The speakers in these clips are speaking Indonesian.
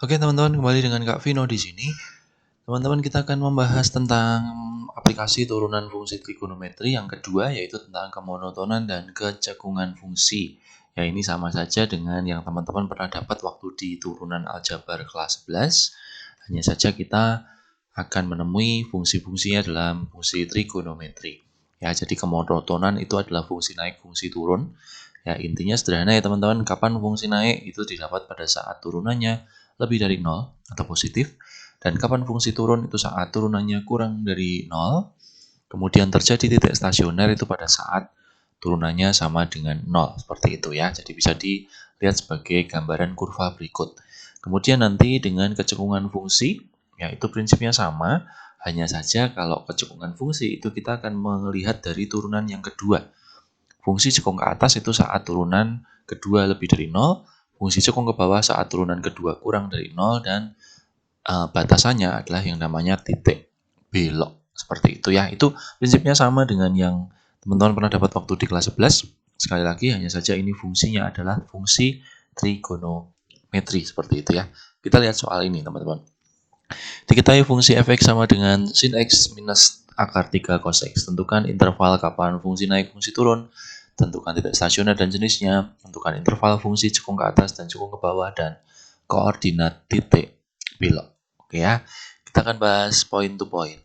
Oke teman-teman, kembali dengan Kak Vino di sini. Teman-teman, kita akan membahas tentang aplikasi turunan fungsi trigonometri yang kedua, yaitu tentang kemonotonan dan kecekungan fungsi. Ya, ini sama saja dengan yang teman-teman pernah dapat waktu di turunan aljabar kelas 11. Hanya saja kita akan menemui fungsi-fungsinya dalam fungsi trigonometri. Ya, jadi kemonotonan itu adalah fungsi naik, fungsi turun. Ya, intinya sederhana ya teman-teman, kapan fungsi naik itu didapat pada saat turunannya lebih dari 0 atau positif, dan kapan fungsi turun itu saat turunannya kurang dari 0, kemudian terjadi titik stasioner itu pada saat turunannya sama dengan 0, seperti itu ya. Jadi bisa dilihat sebagai gambaran kurva berikut. Kemudian nanti dengan kecekungan fungsi, ya itu prinsipnya sama, hanya saja kalau kecekungan fungsi itu kita akan melihat dari turunan yang kedua. Fungsi cekung ke atas itu saat turunan kedua lebih dari 0, fungsi cekung ke bawah saat turunan kedua kurang dari 0, dan batasannya adalah yang namanya titik belok. Seperti itu ya. Itu prinsipnya sama dengan yang teman-teman pernah dapat waktu di kelas 11. Sekali lagi, hanya saja ini fungsinya adalah fungsi trigonometri. Seperti itu ya. Kita lihat soal ini teman-teman. Diketahui fungsi f(x) sama dengan sin x minus akar 3 cos x. Tentukan interval kapan fungsi naik, fungsi turun. Tentukan titik stasioner dan jenisnya. Tentukan interval fungsi cekung ke atas dan cekung ke bawah, dan koordinat titik belok. Oke ya, kita akan bahas point to point.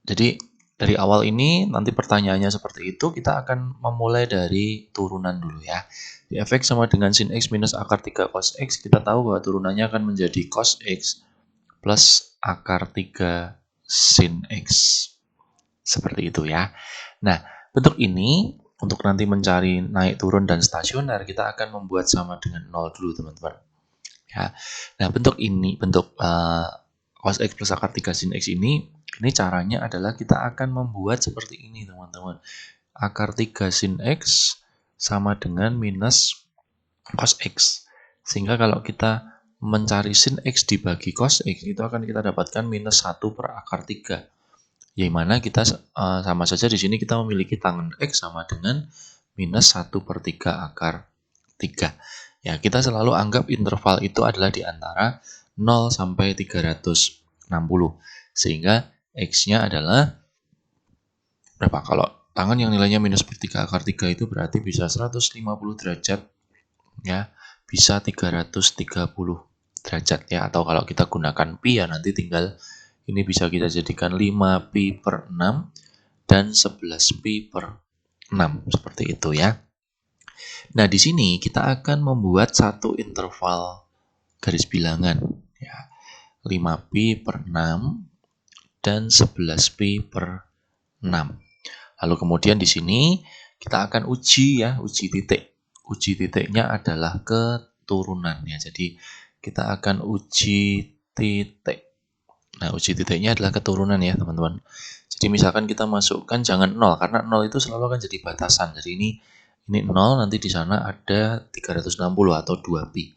Jadi dari awal ini nanti pertanyaannya seperti itu, kita akan memulai dari turunan dulu ya. Di f(x) sama dengan sin x minus akar 3 cos x, kita tahu bahwa turunannya akan menjadi cos x plus akar 3 sin x. Seperti itu ya. Nah, bentuk ini untuk nanti mencari naik turun dan stasioner, kita akan membuat sama dengan 0 dulu teman-teman. Ya. Nah, bentuk ini, bentuk cos x plus akar 3 sin x ini caranya adalah kita akan membuat seperti ini teman-teman. Akar 3 sin x sama dengan minus cos x. Sehingga kalau kita mencari sin x dibagi cos x, itu akan kita dapatkan minus 1 per akar 3. Yang mana kita sama saja di sini kita memiliki tangen x sama dengan minus 1 per 3 akar 3. Ya, kita selalu anggap interval itu adalah di antara 0 sampai 360. Sehingga x-nya adalah berapa? Kalau tangen yang nilainya minus per 3 akar 3 itu berarti bisa 150 derajat. Ya, bisa 330 derajat ya, atau kalau kita gunakan pi ya nanti tinggal ini bisa kita jadikan 5 pi per 6 dan 11 pi per 6 seperti itu ya. Nah, di sini kita akan membuat satu interval garis bilangan ya. 5 pi per 6 dan 11 pi per 6. Lalu kemudian di sini kita akan uji ya, uji titik. Uji titiknya adalah keturunan ya. Jadi kita akan uji titik. Nah, uji titiknya adalah keturunan ya, teman-teman. Jadi misalkan kita masukkan jangan 0 karena 0 itu selalu akan jadi batasan. Jadi ini 0, nanti di sana ada 360 atau 2 pi.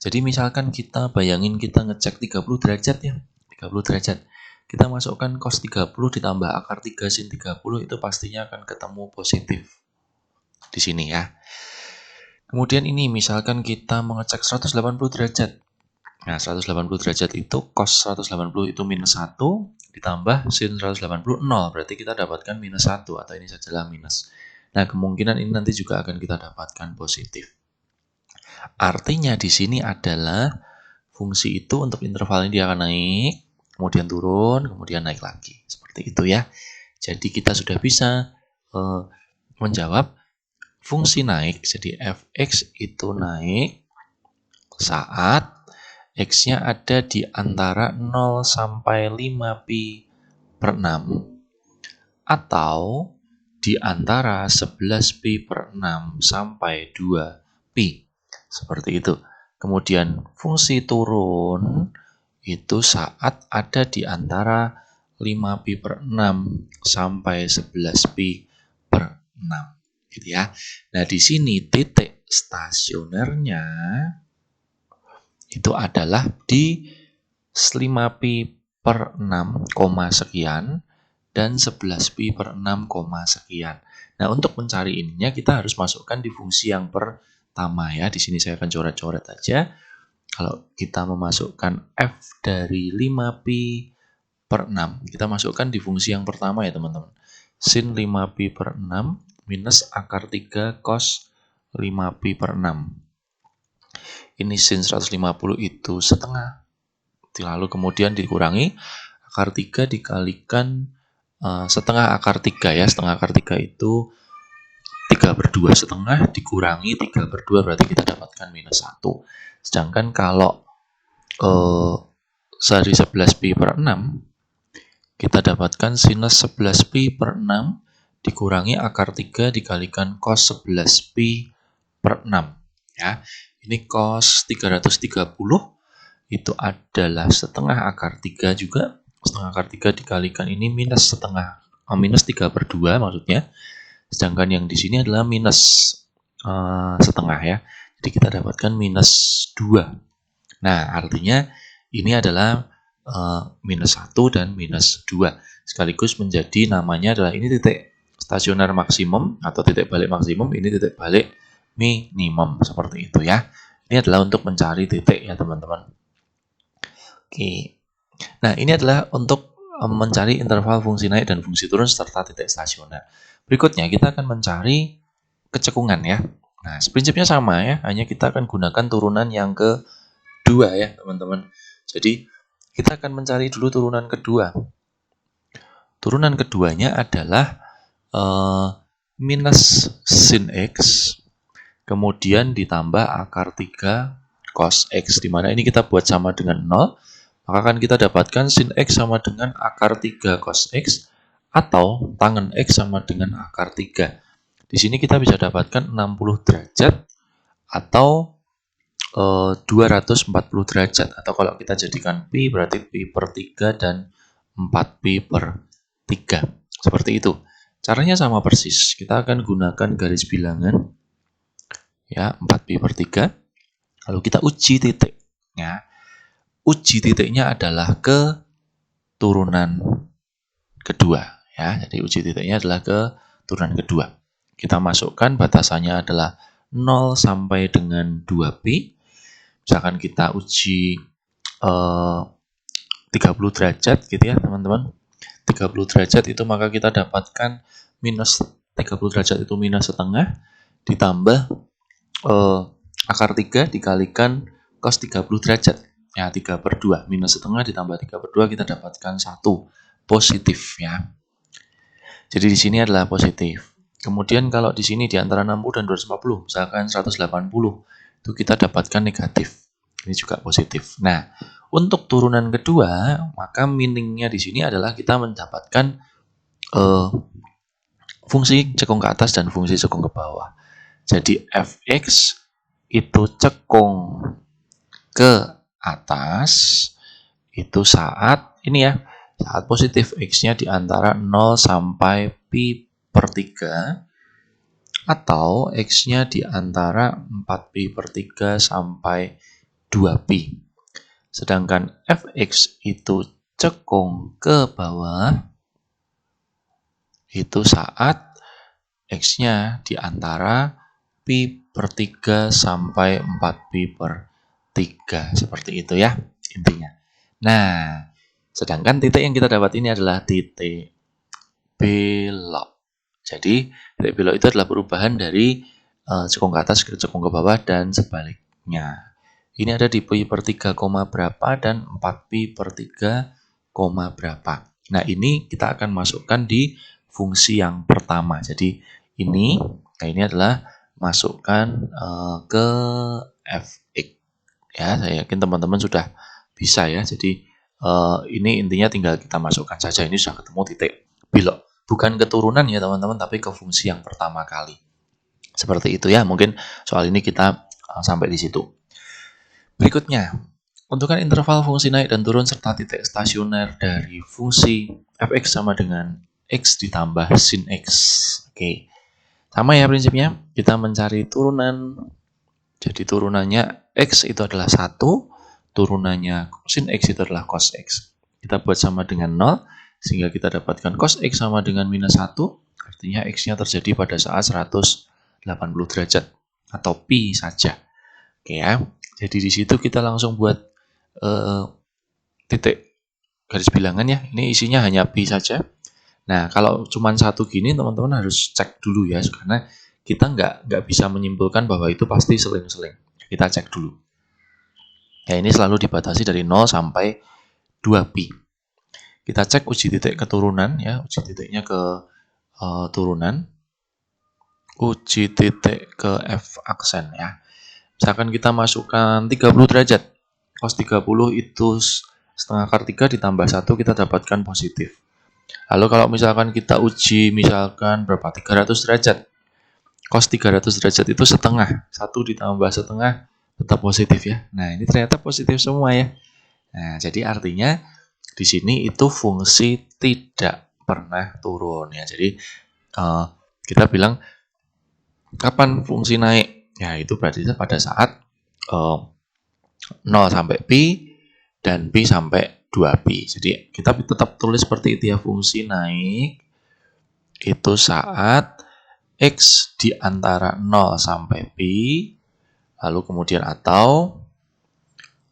Jadi misalkan kita bayangin kita ngecek 30 derajat ya. 30 derajat. Kita masukkan cos 30 ditambah akar 3 sin 30 itu pastinya akan ketemu positif. Di sini ya. Kemudian ini misalkan kita mengecek 180 derajat. Nah, 180 derajat itu cos 180 itu minus 1 ditambah sin 180 0. Berarti kita dapatkan minus 1 atau ini sajalah minus. Nah, kemungkinan ini nanti juga akan kita dapatkan positif. Artinya di sini adalah fungsi itu untuk interval ini dia akan naik, kemudian turun, kemudian naik lagi. Seperti itu ya. Jadi kita sudah bisa menjawab fungsi naik. Jadi f(x) itu naik saat x-nya ada di antara 0 sampai 5 pi per 6 atau di antara 11 pi per 6 sampai 2 pi. Seperti itu. Kemudian fungsi turun itu saat ada di antara 5 pi per 6 sampai 11 pi per 6. Gitu ya. Nah, di sini titik stasionernya itu adalah di 5 pi per 6, sekian dan 11 pi per 6, sekian. Nah, untuk mencari ininya kita harus masukkan di fungsi yang pertama ya. Di sini saya akan coret-coret aja. Kalau kita memasukkan f dari 5pi per 6, kita masukkan di fungsi yang pertama ya teman-teman. Sin 5pi per 6 minus akar 3 cos 5pi per 6. Ini sin 150 itu setengah. Lalu kemudian dikurangi akar 3 dikalikan setengah akar 3 ya. Setengah akar 3 itu 3/2 setengah dikurangi 3/2 berarti kita dapatkan minus 1. Sedangkan kalau dari 11pi per 6 kita dapatkan sinus 11pi per 6 dikurangi akar 3 dikalikan cos 11pi per 6 ya. Ini cos 330 itu adalah setengah akar 3 juga. Setengah akar 3 dikalikan ini minus setengah, minus 3/2 maksudnya. Sedangkan yang di sini adalah minus setengah ya. Jadi kita dapatkan minus 2. Nah, artinya ini adalah minus 1 dan minus 2. Sekaligus menjadi namanya adalah ini titik stasioner maksimum atau titik balik maksimum, ini titik balik minimum. Seperti itu ya. Ini adalah untuk mencari titik ya teman-teman. Oke. Nah, ini adalah untuk mencari interval fungsi naik dan fungsi turun serta titik stasioner. Berikutnya kita akan mencari kecekungan ya. Nah, prinsipnya sama ya, hanya kita akan gunakan turunan yang kedua ya, teman-teman. Jadi, kita akan mencari dulu turunan kedua. Turunan keduanya adalah minus sin X, kemudian ditambah akar 3 cos X, dimana ini kita buat sama dengan 0, maka akan kita dapatkan sin X sama dengan akar 3 cos X, atau tangen X sama dengan akar 3. Di sini kita bisa dapatkan 60 derajat atau 240 derajat. Atau kalau kita jadikan pi berarti pi per 3 dan 4pi per 3. Seperti itu. Caranya sama persis. Kita akan gunakan garis bilangan. Ya, 4pi per 3. Lalu kita uji titiknya. Uji titiknya adalah ke turunan kedua. Ya, jadi uji titiknya adalah ke turunan kedua. Kita masukkan batasannya adalah 0 sampai dengan 2pi. Misalkan kita uji 30 derajat gitu ya teman-teman. 30 derajat itu maka kita dapatkan minus 30 derajat itu minus setengah ditambah akar 3 dikalikan cos 30 derajat. Ya 3/2 minus setengah ditambah 3/2 kita dapatkan 1 positif ya. Jadi di sini adalah positif. Kemudian kalau di sini di antara 60 dan 240, misalkan 180, itu kita dapatkan negatif. Ini juga positif. Nah, untuk turunan kedua, maka meaningnya di sini adalah kita mendapatkan fungsi cekung ke atas dan fungsi cekung ke bawah. Jadi fx itu cekung ke atas itu saat ini ya, saat positif x-nya di antara 0 sampai pi per 3 atau x-nya di antara 4pi per 3 sampai 2pi. Sedangkan fx itu cekung ke bawah itu saat x-nya di antara pi per 3 sampai 4pi per 3. Seperti itu ya intinya. Nah, sedangkan titik yang kita dapat ini adalah titik belok. Jadi, titik belok itu adalah perubahan dari cekung ke atas ke cekung ke bawah dan sebaliknya. Ini ada di pi per 3, berapa dan 4pi per 3, berapa. Nah, ini kita akan masukkan di fungsi yang pertama. Jadi, ini adalah masukkan ke fx. Ya, saya yakin teman-teman sudah bisa ya. Jadi, ini intinya tinggal kita masukkan saja. Ini sudah ketemu titik belok. Bukan keturunan ya teman-teman, tapi ke fungsi yang pertama kali. Seperti itu ya, mungkin soal ini kita sampai di situ. Berikutnya, untukkan interval fungsi naik dan turun serta titik stasioner dari fungsi fx sama dengan x ditambah sin x. Oke, sama ya prinsipnya, kita mencari turunan. Jadi turunannya x itu adalah 1, turunannya sin x itu adalah cos x. Kita buat sama dengan 0, sehingga kita dapatkan cos x sama dengan minus 1, artinya x-nya terjadi pada saat 180 derajat, atau pi saja. Oke ya, Jadi di situ kita langsung buat titik garis bilangan ya. Ini isinya hanya pi saja. Nah, kalau cuma satu gini, teman-teman harus cek dulu ya, karena kita nggak bisa menyimpulkan bahwa itu pasti seling-seling. Kita cek dulu. Ya, ini selalu dibatasi dari 0 sampai 2pi. Kita cek uji titik keturunan ya, uji titiknya ke turunan, uji titik ke F aksen ya. Misalkan kita masukkan 30 derajat, cos 30 itu setengah akar 3 ditambah 1 kita dapatkan positif. Lalu kalau misalkan kita uji misalkan berapa? 300 derajat. Cos 300 derajat itu setengah. 1 ditambah setengah tetap positif ya. Nah, ini ternyata positif semua ya. Nah, jadi artinya di sini itu fungsi tidak pernah turun ya. Jadi kita bilang kapan fungsi naik? Ya, itu berarti pada saat 0 sampai pi dan pi sampai 2pi. Jadi kita tetap tulis seperti itu ya, fungsi naik itu saat x di antara 0 sampai pi, lalu kemudian atau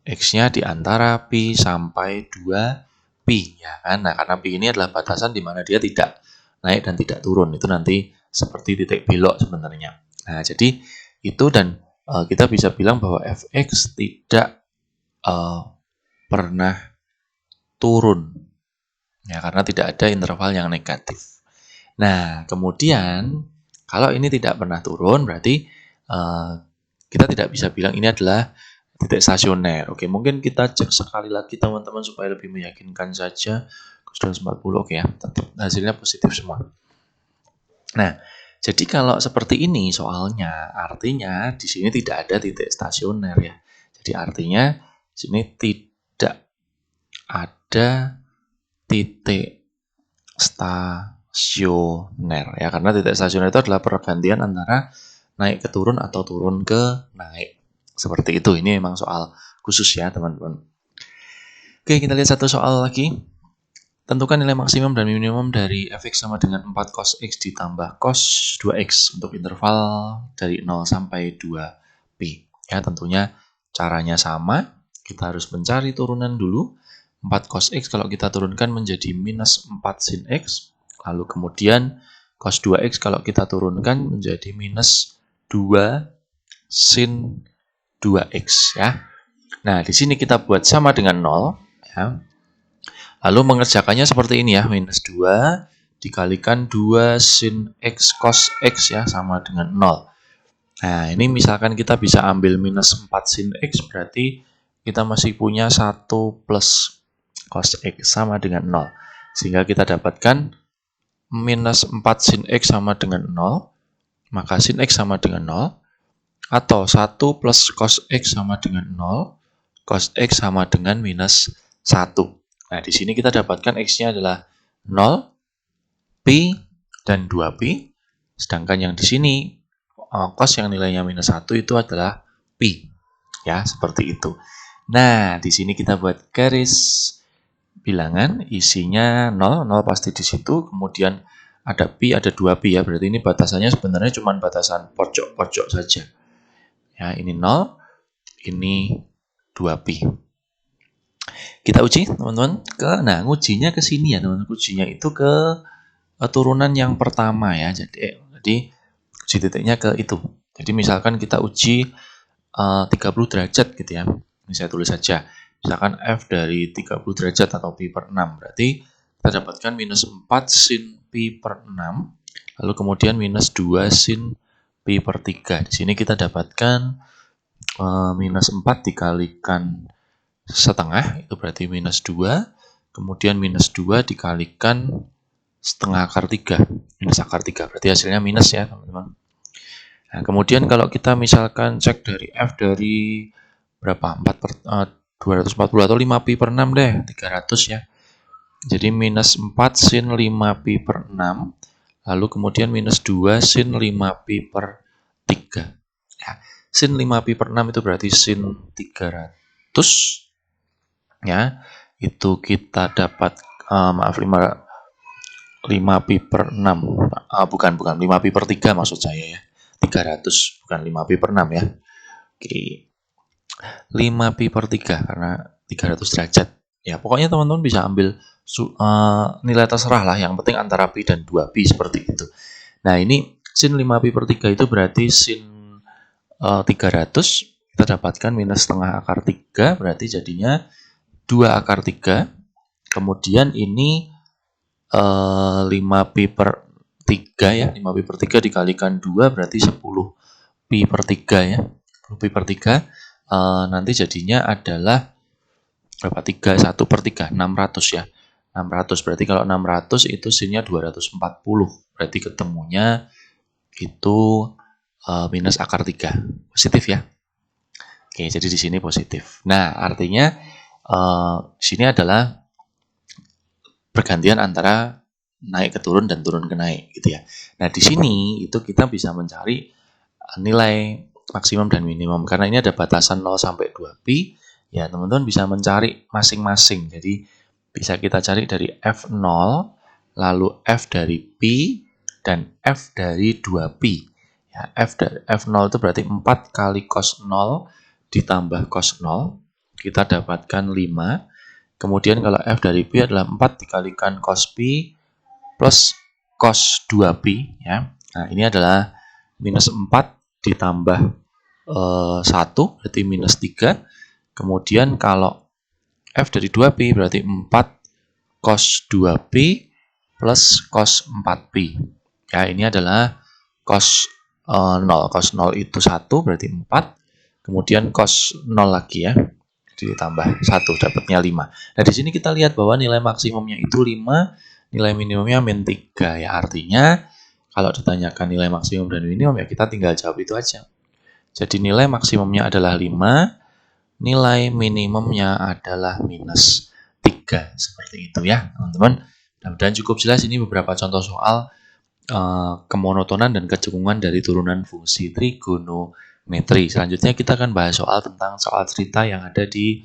x-nya di antara pi sampai 2pi ya kan. Nah, karena pi ini adalah batasan di mana dia tidak naik dan tidak turun. Itu nanti seperti titik belok sebenarnya. Nah, jadi itu dan kita bisa bilang bahwa fx tidak pernah turun ya, karena tidak ada interval yang negatif. Nah, kemudian kalau ini tidak pernah turun, berarti kita tidak bisa bilang ini adalah titik stasioner. Oke, mungkin kita cek sekali lagi teman-teman supaya lebih meyakinkan saja. Cos 240, oke ya, tetap hasilnya positif semua. Nah, jadi kalau seperti ini soalnya, artinya di sini tidak ada titik stasioner ya. Jadi artinya di sini tidak ada titik stasioner ya, karena titik stasioner itu adalah pergantian antara naik ke turun atau turun ke naik. Seperti itu. Ini memang soal khusus ya, teman-teman. Oke, kita lihat satu soal lagi. Tentukan nilai maksimum dan minimum dari fx sama dengan 4 cos x ditambah cos 2x untuk interval dari 0 sampai 2pi. Ya, tentunya caranya sama. Kita harus mencari turunan dulu. 4 cos x kalau kita turunkan menjadi minus 4 sin x. Lalu kemudian cos 2x kalau kita turunkan menjadi minus 2 sin 2x ya. Nah, di sini kita buat sama dengan 0 ya. Lalu mengerjakannya seperti ini ya, minus 2 dikalikan 2 sin x cos x ya, sama dengan 0. Nah, ini misalkan kita bisa ambil minus 4 sin x, berarti kita masih punya 1 plus cos x sama dengan 0. Sehingga kita dapatkan minus 4 sin x sama dengan 0, maka sin x sama dengan 0, atau 1 plus cos x sama dengan 0, cos x sama dengan minus 1. Nah, di sini kita dapatkan x-nya adalah 0, pi, dan 2pi. Sedangkan yang di sini, cos yang nilainya minus 1 itu adalah pi. Ya, seperti itu. Nah, di sini kita buat garis bilangan, isinya 0, 0 pasti di situ. Kemudian ada pi, ada 2pi ya. Berarti ini batasannya sebenarnya cuma batasan pojok-pojok saja. Ya, ini 0, ini 2pi. Kita uji teman-teman nah ngujinya ke sini ya teman-teman, ujinya itu ke turunan yang pertama ya. Jadi uji titiknya ke itu. Jadi misalkan kita uji 30 derajat gitu ya. Ini saya tulis saja. Misalkan f dari 30 derajat atau pi per 6, berarti kita dapatkan minus 4 sin pi per 6, lalu kemudian minus 2 sin pi per 3. Di sini kita dapatkan minus 4 dikalikan setengah, itu berarti minus 2, kemudian minus 2 dikalikan setengah akar 3, minus akar 3, berarti hasilnya minus ya teman-teman. Nah, kemudian kalau kita misalkan cek dari f dari berapa, 240 atau 5 pi per 6 deh, 300 ya. Jadi minus 4 sin 5 pi per 6, lalu kemudian minus 2 sin 5 pi per 3. Ya, sin 5 pi per 6 itu berarti sin 300. Ya, itu kita dapat 5 pi per 6, bukan 5 pi per 3 maksud saya ya, 300 bukan 5 pi per 6 ya. Oke, 5pi per 3 karena 300 derajat. Ya, pokoknya teman-teman bisa ambil nilai terserah lah, yang penting antara pi dan 2pi seperti itu. Nah, ini sin 5pi per 3 itu berarti sin 300, kita dapatkan minus setengah akar 3, berarti jadinya 2 akar 3. Kemudian ini 5pi per 3 ya, 5pi per 3 dikalikan 2 berarti 10pi per 3 ya. 10pi per 3 nanti jadinya adalah berapa? 1 per 3, 600 ya. 600 berarti kalau 600 itu sinnya 240. Berarti ketemunya itu minus akar 3. Positif ya. Oke, jadi di sini positif. Nah, artinya di sini adalah pergantian antara naik ke turun dan turun ke naik gitu ya. Nah, di sini itu kita bisa mencari nilai maksimum dan minimum karena ini ada batasan 0 sampai 2pi. Ya, teman-teman bisa mencari masing-masing. Jadi bisa kita cari dari F0, lalu F dari pi, dan F dari 2pi. Ya, F0 itu berarti 4 kali cos 0 ditambah cos 0. Kita dapatkan 5. Kemudian kalau F dari pi adalah 4 dikalikan cos pi plus cos 2pi. Ya. Nah, ini adalah minus 4 ditambah 1, berarti minus 3. Kemudian kalau F dari 2pi berarti 4 cos 2pi plus cos 4pi. Ya, ini adalah cos 0. Cos 0 itu 1 berarti 4. Kemudian cos 0 lagi ya. Jadi ditambah 1 dapatnya 5. Nah, di sini kita lihat bahwa nilai maksimumnya itu 5, nilai minimumnya min 3 ya. Artinya kalau ditanyakan nilai maksimum dan minimum ya kita tinggal jawab itu aja. Jadi nilai maksimumnya adalah 5, nilai minimumnya adalah minus 3. Seperti itu ya, teman-teman. Mudah-mudahan cukup jelas. Ini beberapa contoh soal kemonotonan dan kecengungan dari turunan fungsi trigonometri. Selanjutnya kita akan bahas soal tentang soal cerita yang ada di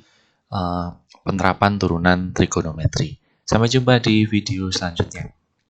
penerapan turunan trigonometri. Sampai jumpa di video selanjutnya.